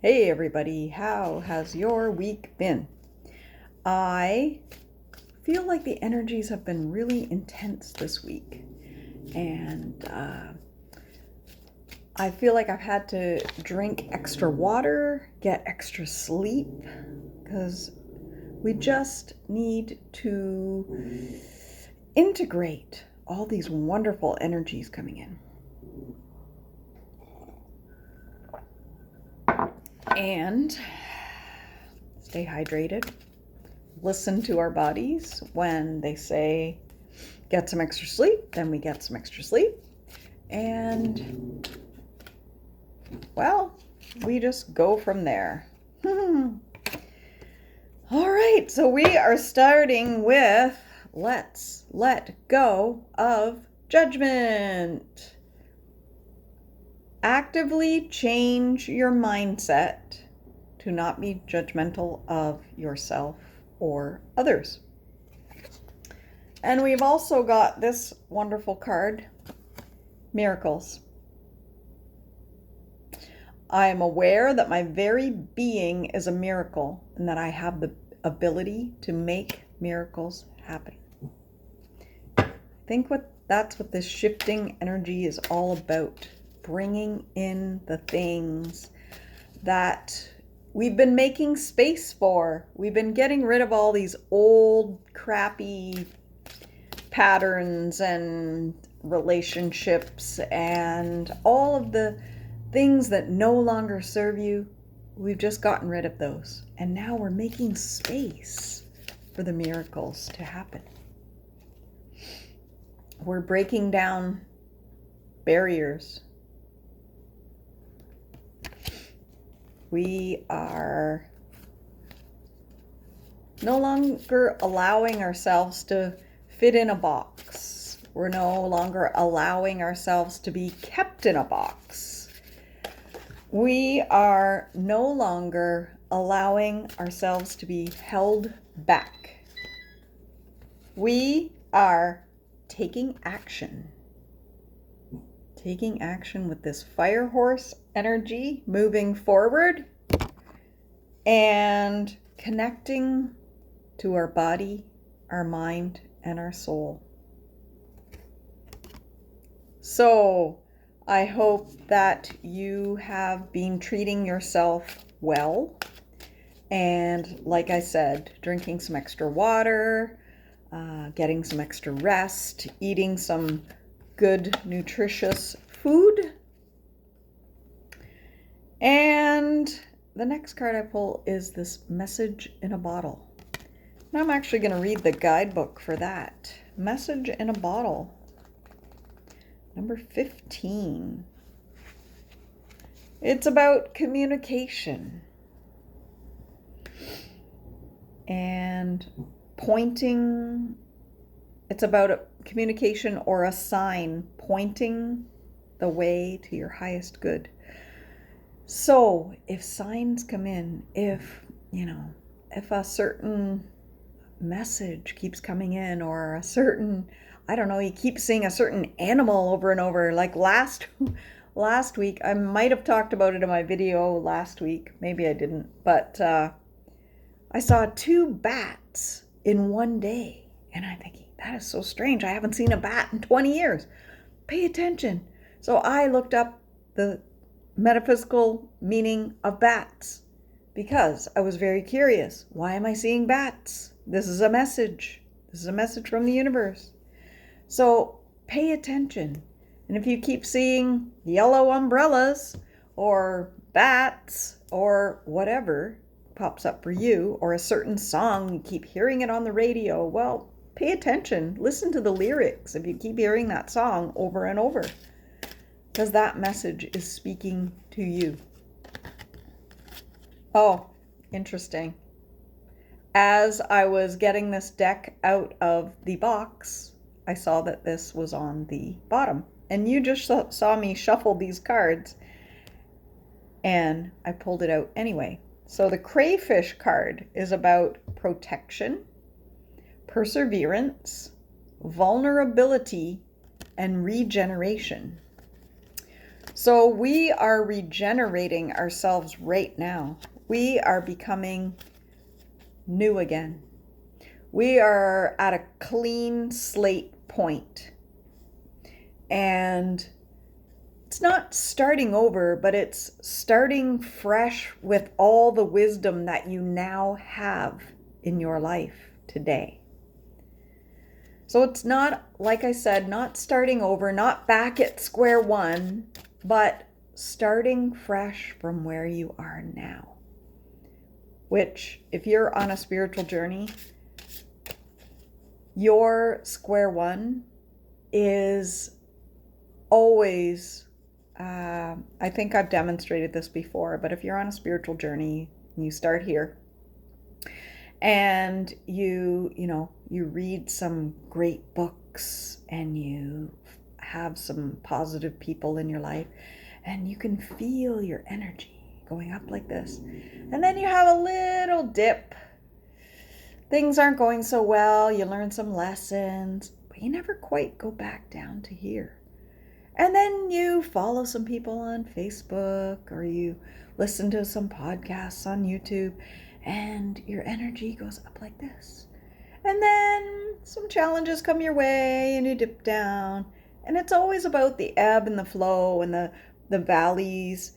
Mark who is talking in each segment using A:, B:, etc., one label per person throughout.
A: Hey everybody, how has your week been? I feel like the energies have been really intense this week, and I feel like I've had to drink extra water, get extra sleep, because we just need to integrate all these wonderful energies coming in. And stay hydrated. Listen to our bodies when they say get some extra sleep, then we get some extra sleep. And well, we just go from there. All right, so we are starting with let's let go of judgment. Actively change your mindset to not be judgmental of yourself or others. And we've also got this wonderful card, Miracles. I am aware that my very being is a miracle and that I have the ability to make miracles happen. I think that's what this shifting energy is all about. Bringing in the things that we've been making space for. We've been getting rid of all these old, crappy patterns and relationships and all of the things that no longer serve you. We've just gotten rid of those. And now we're making space for the miracles to happen. We're breaking down barriers. We are no longer allowing ourselves to fit in a box. We're no longer allowing ourselves to be kept in a box. We are no longer allowing ourselves to be held back. We are taking action. Taking action with this fire horse energy, moving forward and connecting to our body, our mind, and our soul. So I hope that you have been treating yourself well. And like I said, drinking some extra water, getting some extra rest, eating some good, nutritious food. And the next card I pull is this message in a bottle. Now I'm actually going to read the guidebook for that. Message in a bottle. Number 15. It's about communication and pointing. It's about a communication or a sign pointing the way to your highest good. So if signs come in, if a certain message keeps coming in, or a certain, you keep seeing a certain animal over and over, like last week, I might have talked about it in my video last week, maybe I didn't, but I saw 2 bats in one day, and I'm thinking, that is so strange. I haven't seen a bat in 20 years. Pay attention. So I looked up the metaphysical meaning of bats because I was very curious. Why am I seeing bats? This is a message. This is a message from the universe. So pay attention. And if you keep seeing yellow umbrellas or bats or whatever pops up for you, or a certain song, you keep hearing it on the radio, well, pay attention. Listen to the lyrics if you keep hearing that song over and over, because that message is speaking to you. Oh, interesting. As I was getting this deck out of the box, I saw that this was on the bottom. And you just saw me shuffle these cards, and I pulled it out anyway. So the crayfish card is about protection, perseverance, vulnerability, and regeneration. So we are regenerating ourselves right now. We are becoming new again. We are at a clean slate point. And it's not starting over, but it's starting fresh with all the wisdom that you now have in your life today. So it's not, like I said, not starting over, not back at square one, but starting fresh from where you are now. Which, if you're on a spiritual journey, your square one is always, I think I've demonstrated this before, but if you're on a spiritual journey, you start here and you read some great books and you have some positive people in your life and you can feel your energy going up like this. And then you have a little dip. Things aren't going so well. You learn some lessons, but you never quite go back down to here. And then you follow some people on Facebook or you listen to some podcasts on YouTube and your energy goes up like this. And then some challenges come your way and you dip down. And it's always about the ebb and the flow and the valleys.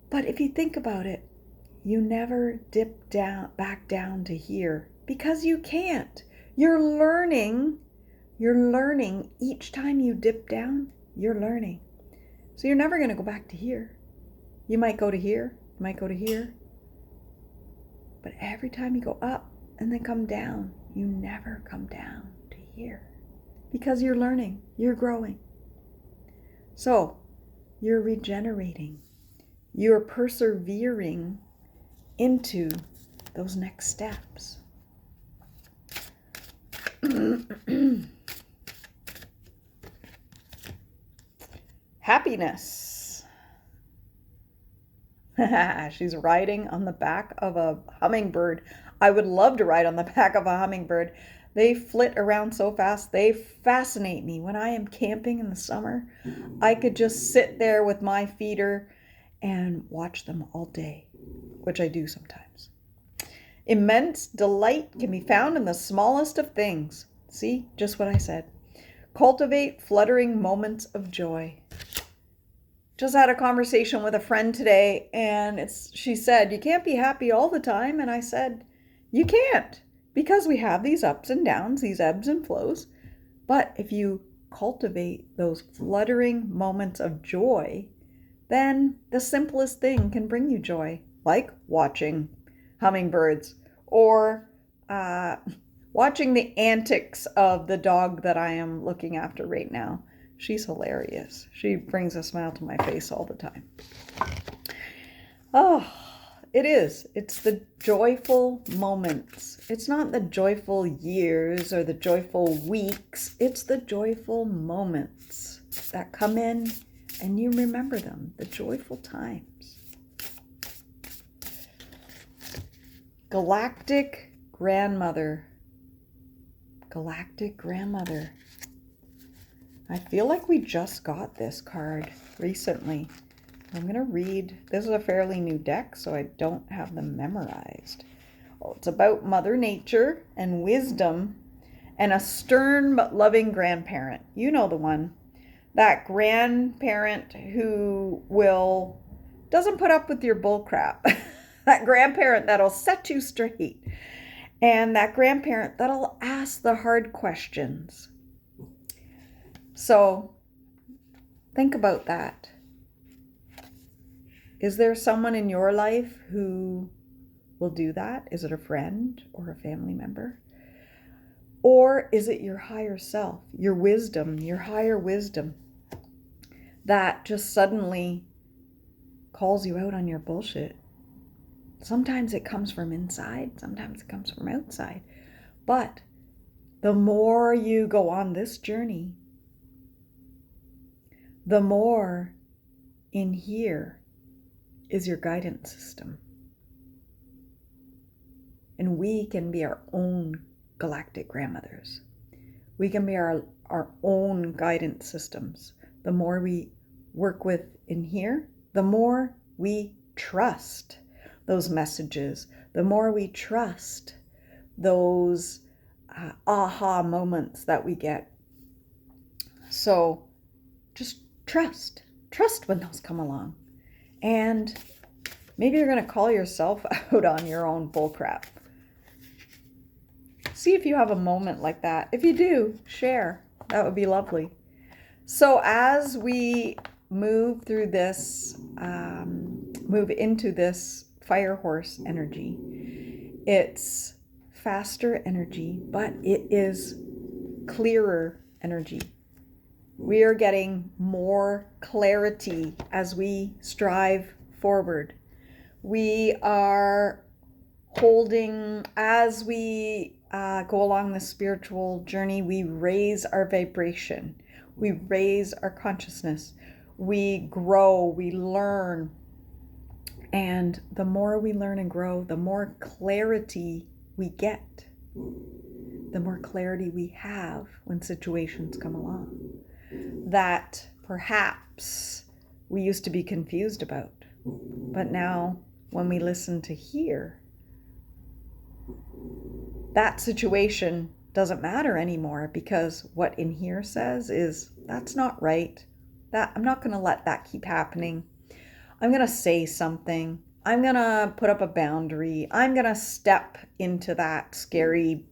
A: But if you think about it, you never dip down back down to here because you can't. You're learning each time you dip down. You're learning. So you're never going to go back to here. You might go to here, you might go to here. But every time you go up and then come down, you never come down to here. Because you're learning, you're growing. So you're regenerating. You're persevering into those next steps. Happiness. She's riding on the back of a hummingbird. I would love to ride on the back of a hummingbird. They flit around so fast. They fascinate me. When I am camping in the summer, I could just sit there with my feeder and watch them all day, which I do sometimes. Immense delight can be found in the smallest of things. See, just what I said. Cultivate fluttering moments of joy. Just had a conversation with a friend today and she said, you can't be happy all the time. And I said, you can't, because we have these ups and downs, these ebbs and flows. But if you cultivate those fluttering moments of joy, then the simplest thing can bring you joy, like watching hummingbirds or watching the antics of the dog that I am looking after right now. She's hilarious. She brings a smile to my face all the time. Oh, it is. It's the joyful moments. It's not the joyful years or the joyful weeks. It's the joyful moments that come in and you remember them, the joyful times. Galactic Grandmother. Galactic Grandmother. I feel like we just got this card recently. I'm going to read. This is a fairly new deck, so I don't have them memorized. Oh, it's about Mother Nature and wisdom and a stern but loving grandparent. You know the one. That grandparent who doesn't put up with your bull crap. That grandparent that'll set you straight. And that grandparent that'll ask the hard questions. So think about that. Is there someone in your life who will do that? Is it a friend or a family member? Or is it your higher self, your wisdom, your higher wisdom that just suddenly calls you out on your bullshit? Sometimes it comes from inside, sometimes it comes from outside. But the more you go on this journey, the more in here is your guidance system. And we can be our own galactic grandmothers. We can be our own guidance systems. The more we work with in here, the more we trust those messages, the more we trust those aha moments that we get. So just trust when those come along. And maybe you're going to call yourself out on your own bullcrap. See if you have a moment like that. If you do, share. That would be lovely. So as we move through this, move into this fire horse energy, it's faster energy, but it is clearer energy. We are getting more clarity as we strive forward. We are holding, as we go along the spiritual journey, we raise our vibration, we raise our consciousness, we grow, we learn. And the more we learn and grow, the more clarity we get, the more clarity we have when situations come along that perhaps we used to be confused about. But now when we listen to hear, that situation doesn't matter anymore, because what in here says is, that's not right. That I'm not going to let that keep happening. I'm going to say something. I'm going to put up a boundary. I'm going to step into that scary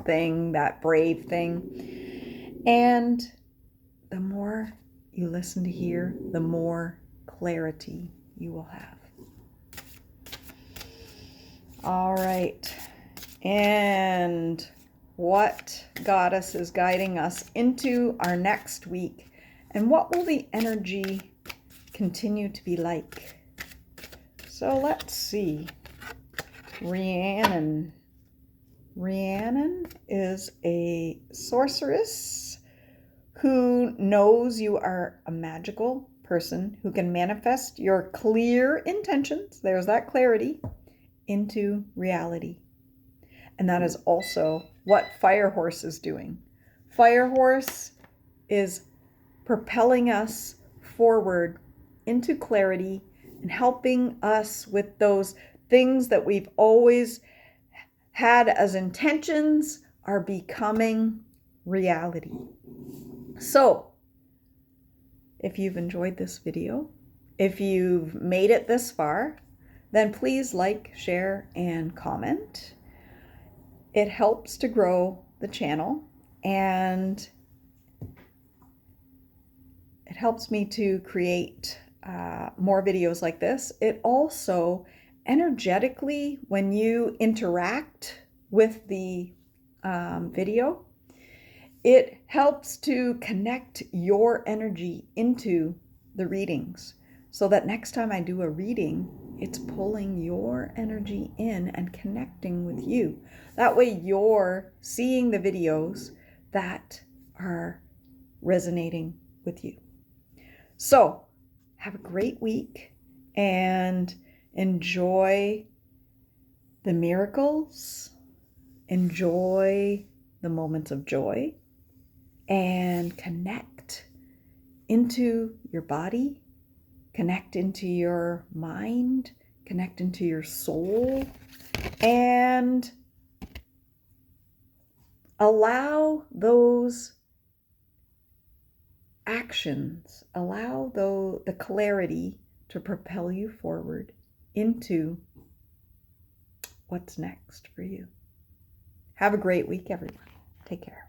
A: thing, that brave thing. And the more you listen to hear, the more clarity you will have. All right. And what goddess is guiding us into our next week? And what will the energy continue to be like? So let's see. Rhiannon. Rhiannon is a sorceress who knows you are a magical person who can manifest your clear intentions, there's that clarity, into reality. And that is also what Firehorse is doing. Firehorse is propelling us forward into clarity and helping us with those things that we've always had as intentions are becoming reality. So, if you've enjoyed this video, if you've made it this far, then please like, share, and comment. It helps to grow the channel, and it helps me to create more videos like this. It also, energetically, when you interact with the video, it helps to connect your energy into the readings, so that next time I do a reading, it's pulling your energy in and connecting with you. That way you're seeing the videos that are resonating with you. So have a great week and enjoy the miracles, enjoy the moments of joy, and connect into your body, connect into your mind, connect into your soul, and allow those actions, allow the clarity to propel you forward into what's next for you. Have a great week, everyone. Take care.